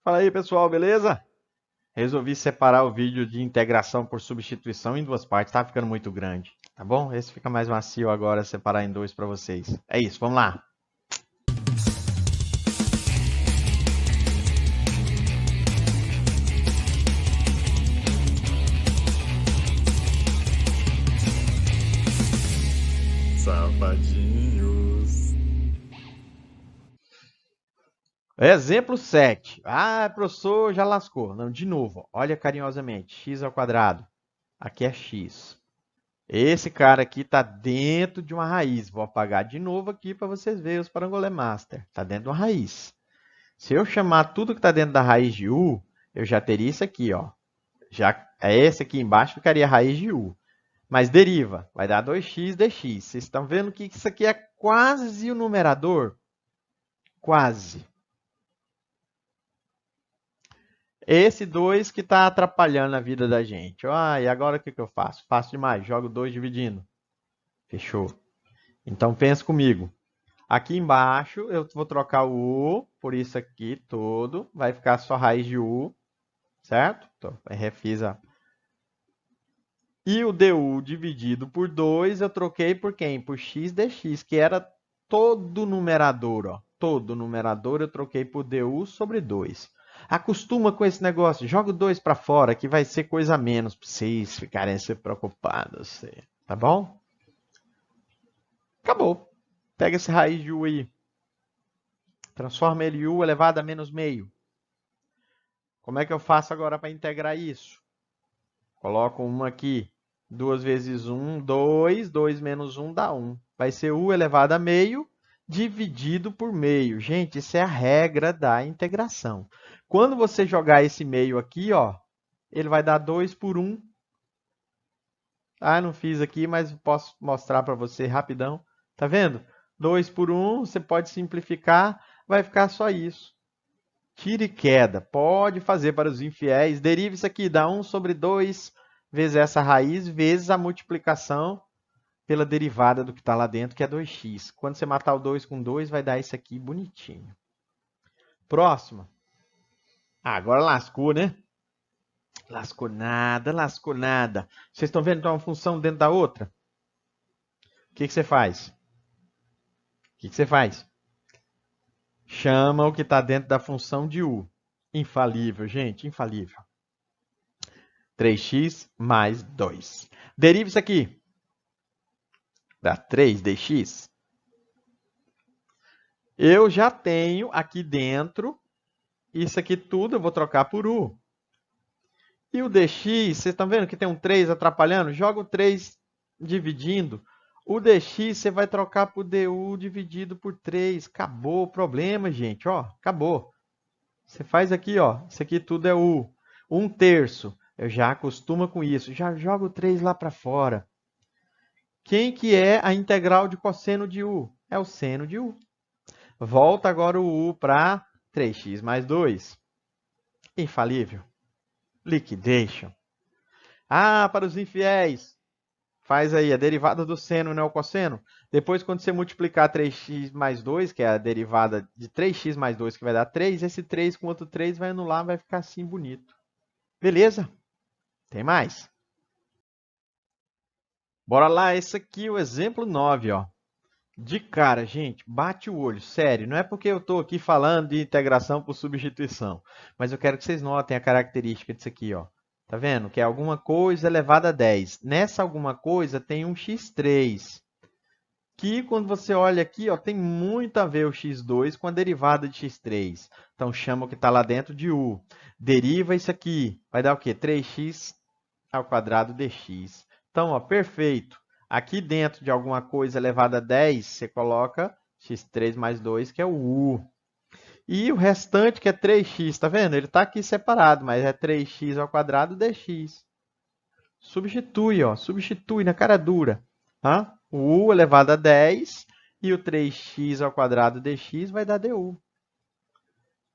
Fala aí, pessoal, beleza? Resolvi separar o vídeo de integração por substituição em duas partes, tá ficando muito grande, tá bom? Esse fica mais macio agora, separar em dois para vocês. É isso, vamos lá. Safadinhos. Exemplo 7. Ah, professor, já lascou. Não, de novo, olha carinhosamente. X ao quadrado. Aqui é x. Esse cara aqui está dentro de uma raiz. Vou apagar de novo aqui para vocês verem os Parangolé Master. Está dentro de uma raiz. Se eu chamar tudo que está dentro da raiz de u, eu já teria isso aqui, ó. Já esse aqui embaixo ficaria a raiz de u. Mas deriva, vai dar 2x dx. Vocês estão vendo que isso aqui é quase o numerador? Quase. Esse 2 que está atrapalhando a vida da gente. Ah, e agora o que eu faço? Fácil demais, jogo 2 dividindo. Fechou. Então pensa comigo. Aqui embaixo eu vou trocar o u por isso aqui todo. Vai ficar só raiz de u, certo? Então, refiz a... E o du dividido por 2 eu troquei por quem? Por x dx, que era todo numerador. Ó. Todo numerador eu troquei por du sobre 2. Acostuma com esse negócio, joga o 2 para fora, que vai ser coisa a menos para vocês ficarem se preocupados. Tá bom? Acabou. Pega esse raiz de u aí. Transforma ele em u elevado a menos meio. Como é que eu faço agora para integrar isso? Coloco 1 aqui. 2 vezes 1, 2. 2 menos 1 dá 1. Vai ser u elevado a meio dividido por meio. Gente, isso é a regra da integração. Quando você jogar esse meio aqui, ó, ele vai dar 2 por 1. Ah, não fiz aqui, mas posso mostrar para você rapidão. Tá vendo? 2 por 1, você pode simplificar, vai ficar só isso. Tira e queda. Pode fazer para os infiéis. Deriva isso aqui, dá 1 sobre 2 vezes essa raiz, vezes a multiplicação pela derivada do que está lá dentro, que é 2x. Quando você matar o 2 com 2, vai dar isso aqui bonitinho. Próxima. Ah, agora lascou, né? Lascou nada, lascou nada. Vocês estão vendo que tem uma função dentro da outra? O que você faz? O que você faz? Chama o que está dentro da função de u. Infalível, gente, infalível. 3x mais 2. Deriva isso aqui. Dá 3 dx. Eu já tenho aqui dentro, isso aqui tudo eu vou trocar por u. E o dx, vocês estão vendo que tem um 3 atrapalhando? Joga o 3 dividindo. O dx você vai trocar por du dividido por 3. Acabou o problema, gente. Ó, acabou. Você faz aqui, ó. Isso aqui tudo é u. 1/3. Eu já acostumo com isso. Já jogo o 3 lá para fora. Quem que é a integral de cosseno de u? É o seno de u. Volta agora o u para 3x mais 2. Infalível. Liquidation. Ah, para os infiéis. Faz aí a derivada do seno, não é o cosseno. Depois, quando você multiplicar 3x mais 2, que é a derivada de 3x mais 2, que vai dar 3, esse 3 com outro 3 vai anular, vai ficar assim bonito. Beleza? Tem mais? Bora lá, esse aqui é o exemplo 9, ó. De cara, gente, bate o olho, sério, não é porque eu estou aqui falando de integração por substituição, mas eu quero que vocês notem a característica disso aqui, ó. Tá vendo? Que é alguma coisa elevada a 10. Nessa alguma coisa tem um x3, que quando você olha aqui, ó, tem muito a ver o x2 com a derivada de x3. Então chama o que está lá dentro de u. Deriva isso aqui, vai dar o quê? 3x ao quadrado dx. Então, ó, perfeito. Aqui dentro de alguma coisa elevada a 10, você coloca x3 mais 2, que é o u. E o restante, que é 3x, tá vendo? Ele está aqui separado, mas é 3x ao quadrado dx. Substitui, ó, substitui na cara dura. Tá? O u elevado a 10 e o 3x ao quadrado dx vai dar du.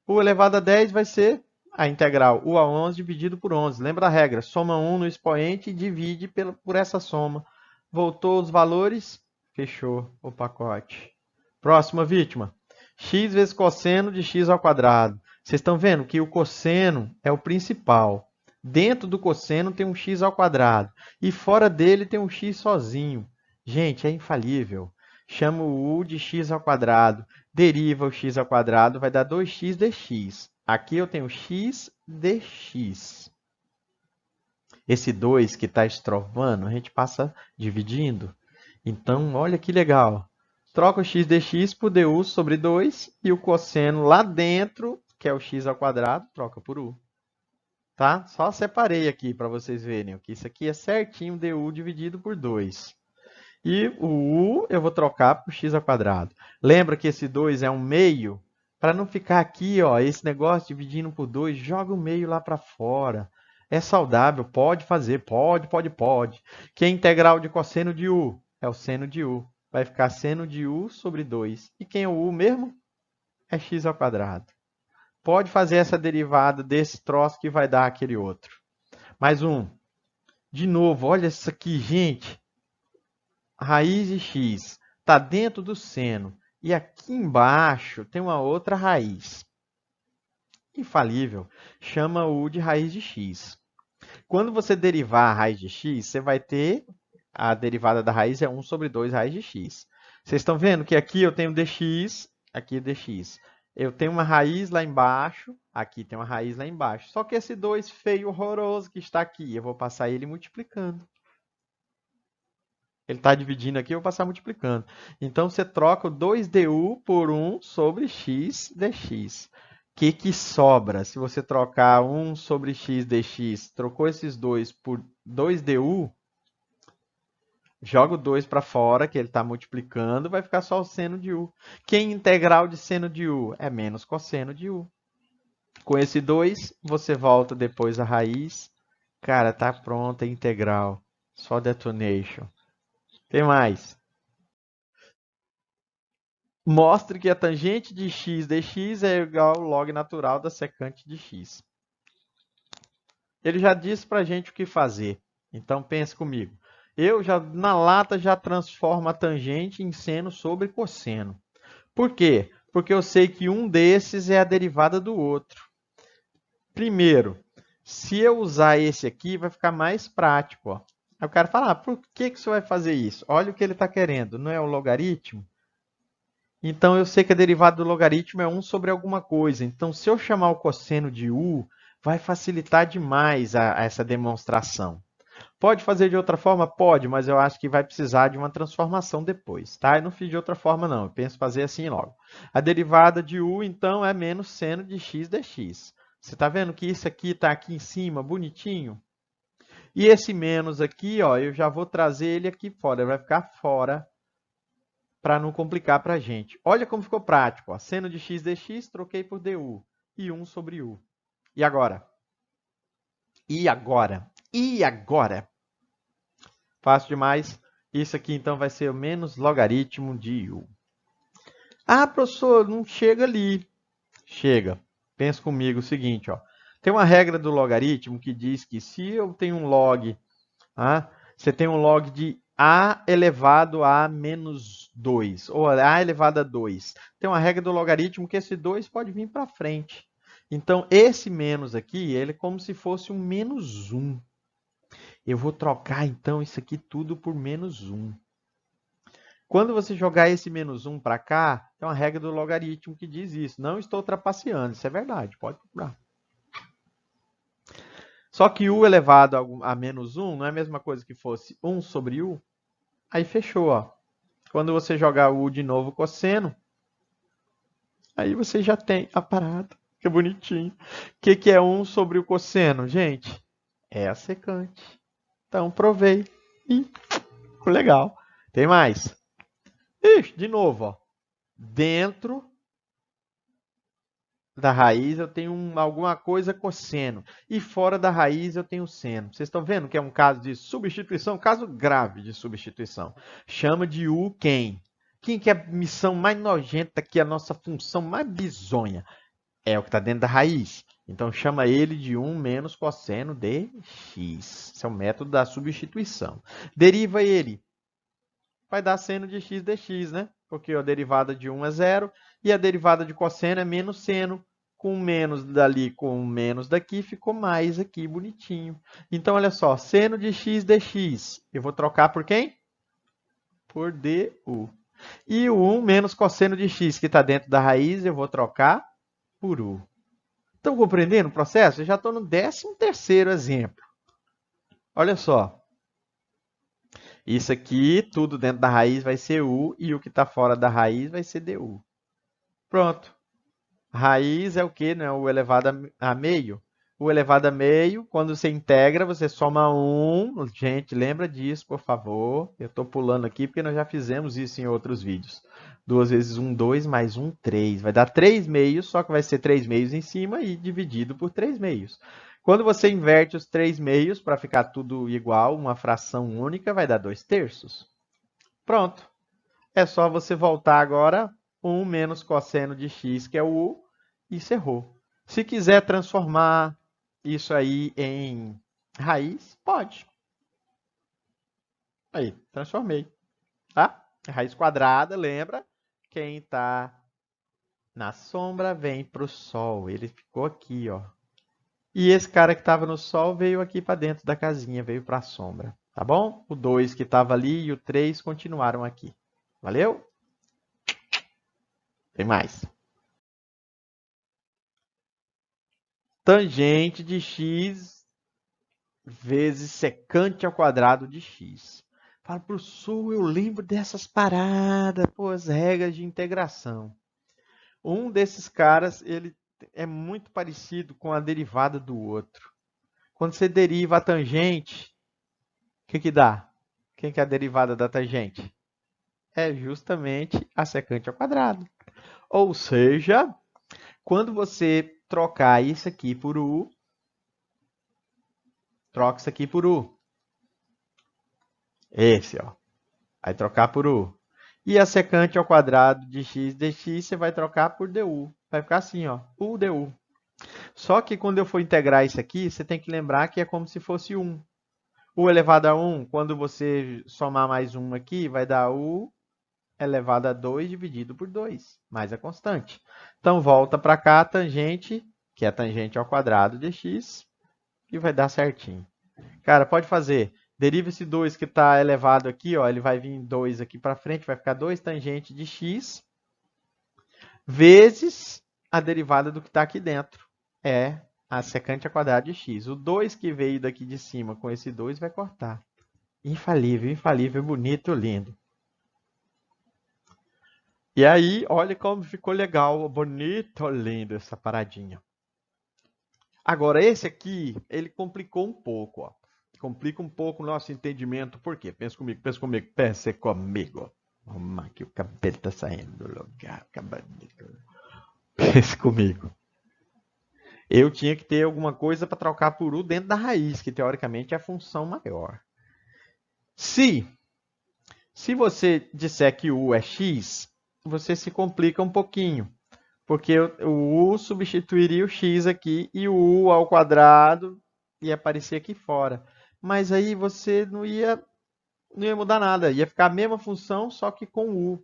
U elevado a 10 vai ser a integral u a 11 dividido por 11. Lembra a regra? Soma 1 no expoente e divide por essa soma. Voltou os valores, fechou o pacote. Próxima vítima. X vezes cosseno de x ao quadrado. Vocês estão vendo que o cosseno é o principal. Dentro do cosseno tem um x ao quadrado. E fora dele tem um x sozinho. Gente, é infalível. Chama o u de x ao quadrado. Deriva o x ao quadrado, vai dar 2x dx. Aqui eu tenho x dx. Esse 2 que está estrovando, a gente passa dividindo. Então, olha que legal. Troca o x dx por du sobre 2 e o cosseno lá dentro, que é o x ao quadrado, troca por u. Tá? Só separei aqui para vocês verem que isso aqui é certinho du dividido por 2. E o u eu vou trocar por x ao quadrado. Lembra que esse 2 é um meio? Para não ficar aqui, ó, esse negócio dividindo por 2, joga o meio lá para fora. É saudável, pode fazer, pode. Que é integral de cosseno de u? É o seno de u. Vai ficar seno de u sobre 2. E quem é o u mesmo? É x ao quadrado. Pode fazer essa derivada desse troço que vai dar aquele outro. Mais um. De novo, olha isso aqui, gente. Raiz de x está dentro do seno. E aqui embaixo tem uma outra raiz. Infalível. Chama u de raiz de x. Quando você derivar a raiz de x, você vai ter a derivada da raiz é 1 sobre 2 raiz de x. Vocês estão vendo que aqui eu tenho dx, aqui dx. Eu tenho uma raiz lá embaixo, aqui tem uma raiz lá embaixo. Só que esse 2 feio, horroroso que está aqui, eu vou passar ele multiplicando. Ele está dividindo aqui, eu vou passar multiplicando. Então, você troca o 2du por 1 sobre x dx. O que sobra? Se você trocar 1 sobre x dx, trocou esses 2 por 2du, joga o 2 para fora, que ele está multiplicando, vai ficar só o seno de u. Que integral de seno de u? É menos cosseno de u. Com esse 2, você volta depois à raiz. Cara, tá pronta a integral. Só detonation. Tem mais. Mostre que a tangente de x dx é igual ao log natural da secante de x. Ele já disse para a gente o que fazer. Então, pense comigo. Eu, na lata, já transformo a tangente em seno sobre cosseno. Por quê? Porque eu sei que um desses é a derivada do outro. Primeiro, se eu usar esse aqui, vai ficar mais prático. Ó. Aí o cara fala, por que você vai fazer isso? Olha o que ele está querendo. Não é o logaritmo? Então, eu sei que a derivada do logaritmo é 1 sobre alguma coisa. Então, se eu chamar o cosseno de u, vai facilitar demais essa demonstração. Pode fazer de outra forma? Pode, mas eu acho que vai precisar de uma transformação depois. Tá? Eu não fiz de outra forma, não. Eu penso fazer assim logo. A derivada de u, então, é menos seno de x dx. Você está vendo que isso aqui está aqui em cima, bonitinho? E esse menos aqui, ó, eu já vou trazer ele aqui fora. Ele vai ficar fora para não complicar para a gente. Olha como ficou prático. Ó. Seno de x dx, troquei por du. E 1 sobre u. E agora? E agora? E agora? Fácil demais. Isso aqui, então, vai ser o menos logaritmo de u. Ah, professor, não chega ali. Chega. Pensa comigo o seguinte. Ó. Tem uma regra do logaritmo que diz que se eu tenho um log, você tem um log de a elevado a menos 2, ou a elevado a 2. Tem uma regra do logaritmo que esse 2 pode vir para frente. Então, esse menos aqui, ele é como se fosse um menos 1. Eu vou trocar, então, isso aqui tudo por menos 1. Quando você jogar esse menos 1 para cá, tem uma regra do logaritmo que diz isso. Não estou trapaceando, isso é verdade, pode procurar. Só que u elevado a menos 1 não é a mesma coisa que fosse 1 sobre u. Aí fechou, ó. Quando você jogar u de novo cosseno, aí você já tem a parada. Que bonitinho. O que é 1 sobre o cosseno, gente? É a secante. Então, provei. E ficou legal. Tem mais. Ixi, de novo, ó. Dentro da raiz eu tenho alguma coisa cosseno. E fora da raiz eu tenho seno. Vocês estão vendo que é um caso de substituição? Caso grave de substituição. Chama de u quem? Quem que é a missão mais nojenta, que é a nossa função mais bizonha? É o que está dentro da raiz. Então, chama ele de 1 menos cosseno de x. Esse é o método da substituição. Deriva ele. Vai dar seno de x dx, né? Porque a derivada de 1 é 0 e a derivada de cosseno é menos seno. com menos dali, com menos daqui, ficou mais aqui, bonitinho. Então, olha só, seno de x dx, eu vou trocar por quem? Por du. E o 1 menos cosseno de x, que está dentro da raiz, eu vou trocar por u. Estão compreendendo o processo? Eu já estou no 13º exemplo. Olha só. Isso aqui, tudo dentro da raiz vai ser u, e o que está fora da raiz vai ser du. Pronto. Raiz é o quê? Não é o elevado a meio? O elevado a meio, quando você integra, você soma 1. Gente, lembra disso, por favor. Eu estou pulando aqui porque nós já fizemos isso em outros vídeos. 2 vezes 1, 2, mais 1, 3. Vai dar 3 meios, só que vai ser 3 meios em cima e dividido por 3 meios. Quando você inverte os 3 meios para ficar tudo igual, uma fração única, vai dar 2 terços. Pronto. É só você voltar agora, 1 menos cosseno de x, que é o u, e cerrou. Se quiser transformar isso aí em raiz, pode. Aí, transformei. Tá? Raiz quadrada, lembra? Quem está na sombra vem para o sol. Ele ficou aqui, ó. E esse cara que estava no sol veio aqui para dentro da casinha, veio para a sombra. Tá bom? O 2 que estava ali e o 3 continuaram aqui. Valeu? Tem mais. Tangente de x vezes secante ao quadrado de x. Fala, professor, eu lembro dessas paradas, pô, as regras de integração. Um desses caras, ele é muito parecido com a derivada do outro. Quando você deriva a tangente, o que que dá? Quem que é a derivada da tangente? É justamente a secante ao quadrado. Ou seja, quando você trocar isso aqui por u, troca isso aqui por u. Esse, ó. Vai trocar por u. E a secante ao quadrado de x dx, você vai trocar por du. Vai ficar assim, ó, u du. Só que quando eu for integrar isso aqui, você tem que lembrar que é como se fosse 1. U elevado a 1, quando você somar mais 1 aqui, vai dar u elevado a 2 dividido por 2, mais a constante. Então, volta para cá a tangente, que é a tangente ao quadrado de x, e vai dar certinho. Cara, pode fazer. Deriva esse 2 que está elevado aqui, ó, ele vai vir 2 aqui para frente, vai ficar 2 tangente de x, vezes a derivada do que está aqui dentro. É a secante ao quadrado de x. O 2 que veio daqui de cima com esse 2 vai cortar. Infalível, infalível, bonito, lindo. E aí, olha como ficou legal, bonito, lindo essa paradinha. Agora, esse aqui, ele complicou um pouco, ó. Complica um pouco o nosso entendimento. Por quê? Pensa comigo, pensa comigo, pensa comigo. Vamos aqui, o cabelo tá saindo do lugar. Pensa comigo. Eu tinha que ter alguma coisa para trocar por u dentro da raiz, que teoricamente é a função maior. Se você disser que u é x, você se complica um pouquinho. Porque o u substituiria o x aqui e o u ao quadrado ia aparecer aqui fora. Mas aí você não ia mudar nada. Ia ficar a mesma função, só que com u.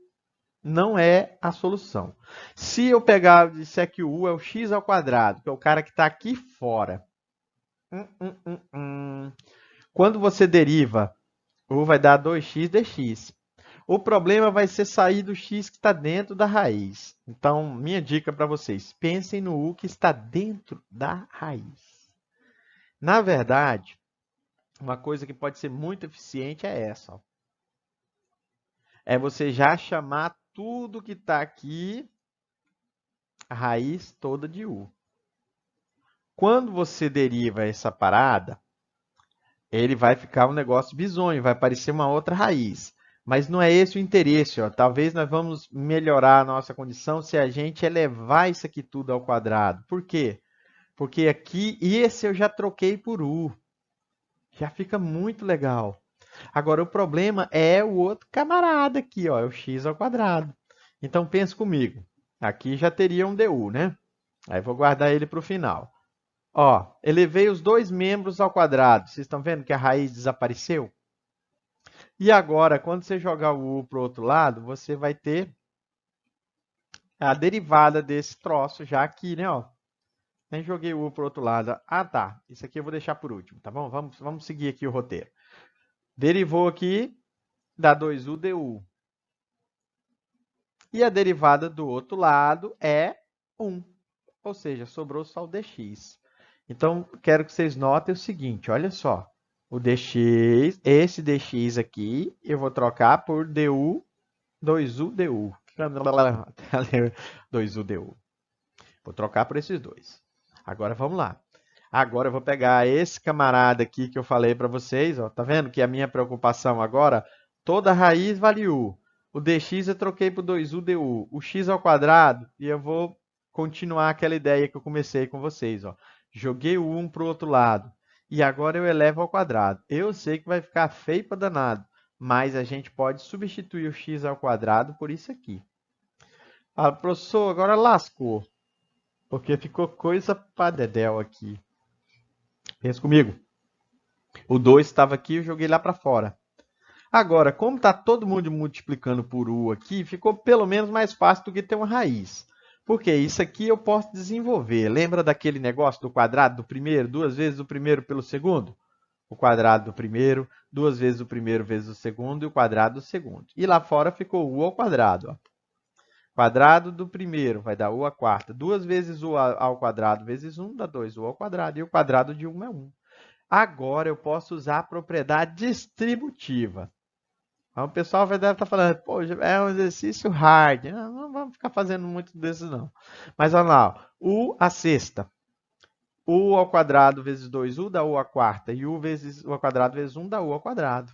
Não é a solução. Se eu pegar e disser que o u é o x ao quadrado, que é o cara que está aqui fora. Quando você deriva, u vai dar 2x dx. O problema vai ser sair do x que está dentro da raiz. Então, minha dica para vocês, pensem no u que está dentro da raiz. Na verdade, uma coisa que pode ser muito eficiente é essa. Ó. É você já chamar tudo que está aqui, a raiz toda de u. Quando você deriva essa parada, ele vai ficar um negócio bizonho, vai aparecer uma outra raiz. Mas não é esse o interesse. Ó. Talvez nós vamos melhorar a nossa condição se a gente elevar isso aqui tudo ao quadrado. Por quê? Porque aqui, esse eu já troquei por u. Já fica muito legal. Agora, o problema é o outro camarada aqui, ó, é o x ao quadrado. Então, pense comigo. Aqui já teria um du, né? Aí, vou guardar ele para o final. Ó, elevei os dois membros ao quadrado. Vocês estão vendo que a raiz desapareceu? E agora, quando você jogar o u para o outro lado, você vai ter a derivada desse troço já aqui, né? Ó. Nem joguei o U para o outro lado. Ah, tá. Isso aqui eu vou deixar por último, tá bom? Vamos seguir aqui o roteiro. Derivou aqui, dá 2U du. E a derivada do outro lado é 1. Ou seja, sobrou só o dx. Então, quero que vocês notem o seguinte, olha só. O dx, esse dx aqui, eu vou trocar por du, 2u du. 2u du. Vou trocar por esses dois. Agora vamos lá. Agora eu vou pegar esse camarada aqui que eu falei para vocês, ó. Tá vendo que a minha preocupação agora, toda raiz vale u. O dx eu troquei por 2u du. O x ao quadrado, e eu vou continuar aquela ideia que eu comecei com vocês, ó. Joguei o 1 para o outro lado. E agora eu elevo ao quadrado. Eu sei que vai ficar feio para danado, mas a gente pode substituir o x ao quadrado por isso aqui. Fala, professor, agora lascou. Porque ficou coisa para dedéu aqui. Pensa comigo. O 2 estava aqui, eu joguei lá para fora. Agora, como está todo mundo multiplicando por u aqui, ficou pelo menos mais fácil do que ter uma raiz. Porque isso aqui eu posso desenvolver. Lembra daquele negócio do quadrado do primeiro? 2 vezes o primeiro pelo segundo? O quadrado do primeiro, 2 vezes o primeiro vezes o segundo e o quadrado do segundo. E lá fora ficou u ao quadrado. Ó. Quadrado do primeiro vai dar u à quarta. 2 vezes u ao quadrado vezes 1 dá 2u ao quadrado. E o quadrado de 1 é 1. Agora eu posso usar a propriedade distributiva. Então, o pessoal deve estar falando, pô, é um exercício hard. Não vamos ficar fazendo muito desses, não. Mas olha lá, ó, u à sexta. U ao quadrado vezes 2u dá u à quarta. E u vezes u ao quadrado vezes 1 dá u ao quadrado.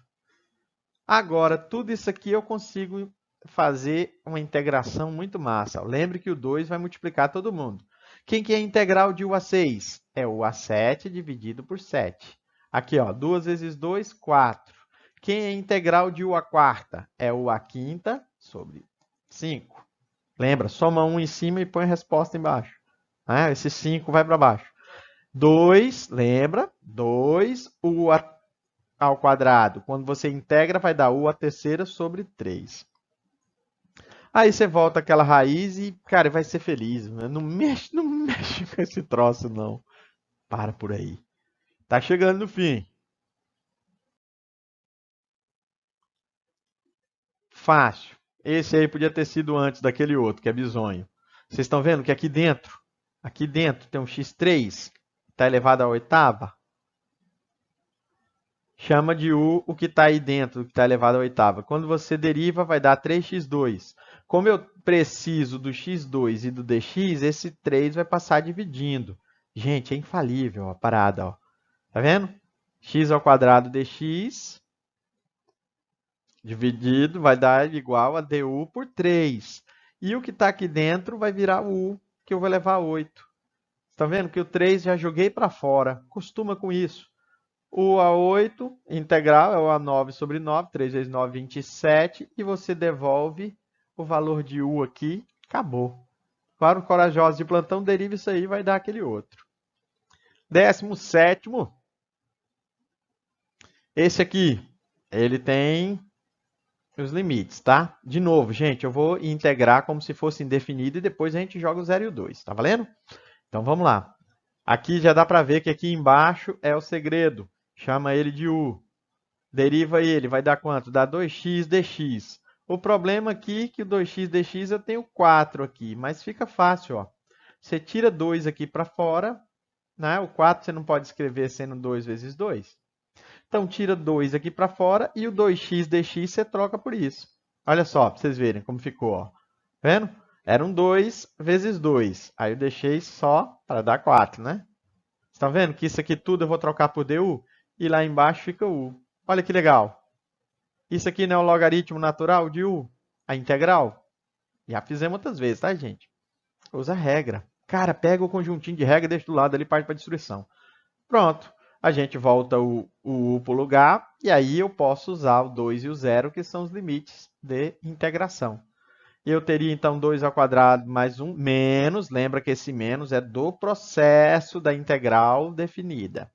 Agora, tudo isso aqui eu consigo fazer uma integração muito massa. Lembre que o 2 vai multiplicar todo mundo. Quem que é a integral de u a 6? É u a 7 dividido por 7. Aqui, ó, 2 vezes 2, 4. Quem é a integral de u a quarta? É u a quinta sobre 5. Lembra, soma 1 em cima e põe a resposta embaixo. Esse 5 vai para baixo. 2, lembra? 2 u ao quadrado. Quando você integra, vai dar u à terceira sobre 3. Aí você volta àquela raiz e, cara, vai ser feliz. Né? Não mexe com esse troço, não. Para por aí. Tá chegando no fim. Fácil. Esse aí podia ter sido antes daquele outro, que é bizonho. Vocês estão vendo que aqui dentro tem um x3, está elevado à oitava. Chama de u o que está aí dentro, o que está elevado à oitava. Quando você deriva, vai dar 3x2. Como eu preciso do x2 e do dx, esse 3 vai passar dividindo. Gente, é infalível a parada. Ó. Tá vendo? X ao quadrado dx dividido vai dar igual a du por 3. E o que está aqui dentro vai virar u, que eu vou levar a 8. Está vendo que o 3 já joguei para fora. Costuma com isso. U a 8, integral, é o a 9 sobre 9, 3 vezes 9, 27, e você devolve o valor de U aqui, acabou. Para o corajoso de plantão, deriva isso aí, vai dar aquele outro. 17º, esse aqui, ele tem os limites, tá? De novo, gente, eu vou integrar como se fosse indefinido e depois a gente joga o 0 e o 2, tá valendo? Então vamos lá. Aqui já dá para ver que aqui embaixo é o segredo. Chama ele de U. Deriva ele, vai dar quanto? Dá 2x dx. O problema aqui é que o 2x dx eu tenho 4 aqui, mas fica fácil, ó. Você tira 2 aqui para fora, né? O 4 você não pode escrever sendo 2 vezes 2. Então, tira 2 aqui para fora e o 2x dx você troca por isso. Olha só, para vocês verem como ficou, ó. Vendo? Era um 2 vezes 2. Aí eu deixei só para dar 4, né? Estão vendo que isso aqui tudo eu vou trocar por du? E lá embaixo fica u. Olha que legal. Isso aqui não é o logaritmo natural de u? A integral? Já fizemos outras vezes, tá, gente? Usa a regra. Cara, pega o conjuntinho de regra, deixa do lado ali e parte para a destruição. Pronto. A gente volta o u para o lugar e aí eu posso usar o 2 e o 0, que são os limites de integração. Eu teria, então, 2 ao quadrado mais 1 menos. Lembra que esse menos é do processo da integral definida.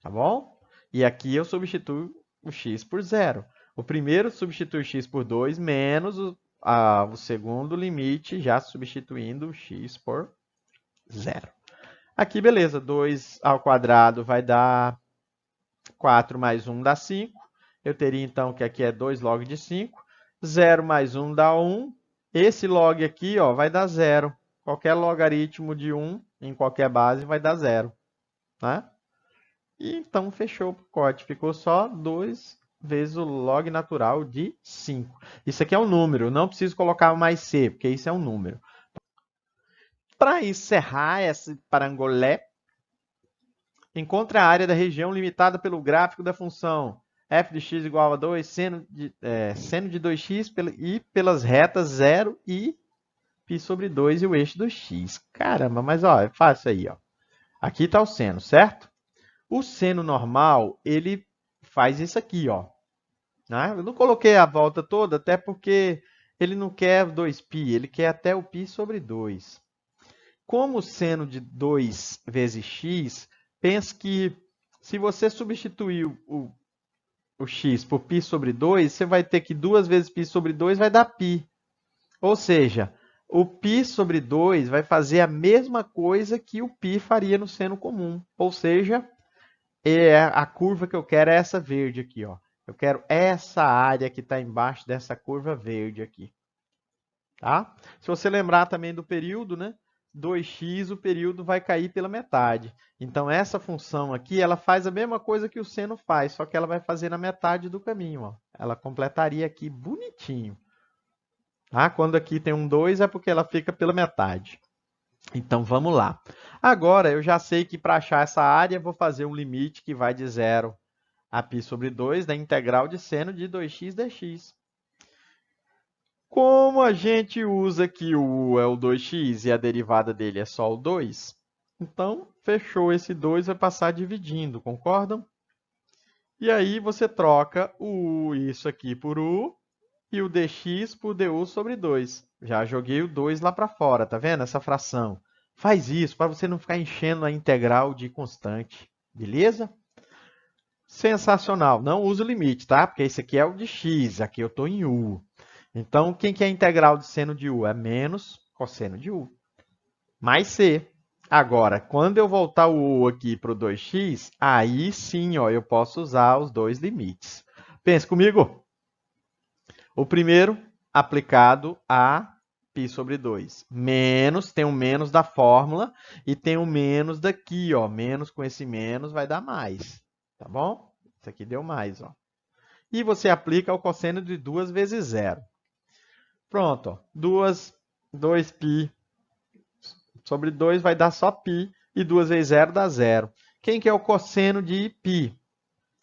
Tá bom? E aqui eu substituo o x por 0. O primeiro substitui x por 2 menos o segundo limite, já substituindo o x por 0. Aqui, beleza, 2 ao quadrado vai dar 4 mais 1 dá 5. Eu teria então que aqui é 2 log de 5. 0 mais 1 dá 1. Esse log aqui ó, vai dar 0. Qualquer logaritmo de 1 em qualquer base vai dar 0. Né? E então fechou o pacote. Ficou só 2 vezes o log natural de 5. Isso aqui é um número. Não preciso colocar mais c, porque isso é um número. Para encerrar esse parangolé, encontre a área da região limitada pelo gráfico da função f de x igual a 2, seno de 2x e pelas retas 0 e π sobre 2 e o eixo do x. Caramba, mas ó, é fácil aí. Ó. Aqui está o seno, certo? O seno normal, ele faz isso aqui. Ó. Né? Eu não coloquei a volta toda, até porque ele não quer 2π, ele quer até o π sobre 2. Como o seno de 2 vezes x, pense que se você substituir o x por π sobre 2, você vai ter que 2 vezes π sobre 2 vai dar π. Ou seja, o π sobre 2 vai fazer a mesma coisa que o π faria no seno comum. Ou seja, a curva que eu quero é essa verde aqui. Ó. Eu quero essa área que está embaixo dessa curva verde aqui. Tá? Se você lembrar também do período, né? 2x, o período vai cair pela metade. Então, essa função aqui, ela faz a mesma coisa que o seno faz, só que ela vai fazer na metade do caminho. Ó. Ela completaria aqui bonitinho. Tá? Quando aqui tem um 2, é porque ela fica pela metade. Então, vamos lá. Agora, eu já sei que para achar essa área, eu vou fazer um limite que vai de 0 a π sobre 2 da integral de seno de 2x dx. Como a gente usa que o u é o 2x e a derivada dele é só o 2, então, fechou esse 2, vai passar dividindo, concordam? E aí você troca isso aqui por u e o dx por du sobre 2. Já joguei o 2 lá para fora, tá vendo essa fração? Faz isso para você não ficar enchendo a integral de constante, beleza? Sensacional. Não usa o limite, tá? Porque esse aqui é o de x, aqui eu estou em u. Então, quem que é a integral de seno de u? É menos cosseno de u. Mais c. Agora, quando eu voltar o u aqui para o 2x, aí sim ó, eu posso usar os dois limites. Pense comigo. O primeiro, aplicado a π sobre 2. Menos, tem um menos da fórmula e tem um menos daqui. Ó. Menos com esse menos vai dar mais. Tá bom? Isso aqui deu mais. Ó. E você aplica o cosseno de 2 vezes 0. Pronto, ó. 2π sobre 2 vai dar só π, e 2 vezes 0 dá 0. Quem que é o cosseno de π?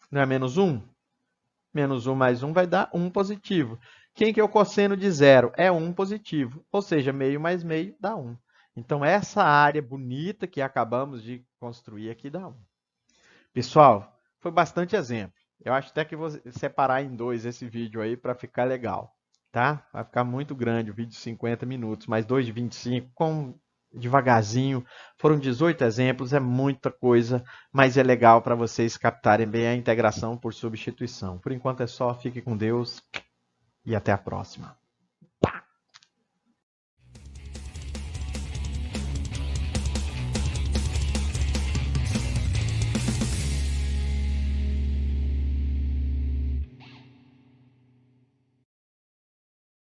Não é menos 1? Menos 1 mais 1 vai dar 1 positivo. Quem que é o cosseno de 0? É 1 positivo, ou seja, meio mais meio dá 1. Então, essa área bonita que acabamos de construir aqui dá 1. Pessoal, foi bastante exemplo. Eu acho até que vou separar em 2 esse vídeo aí para ficar legal. Tá? Vai ficar muito grande o vídeo de 50 minutos, mas 2 de 25, devagarzinho. Foram 18 exemplos, é muita coisa, mas é legal para vocês captarem bem a integração por substituição. Por enquanto é só, fique com Deus e até a próxima.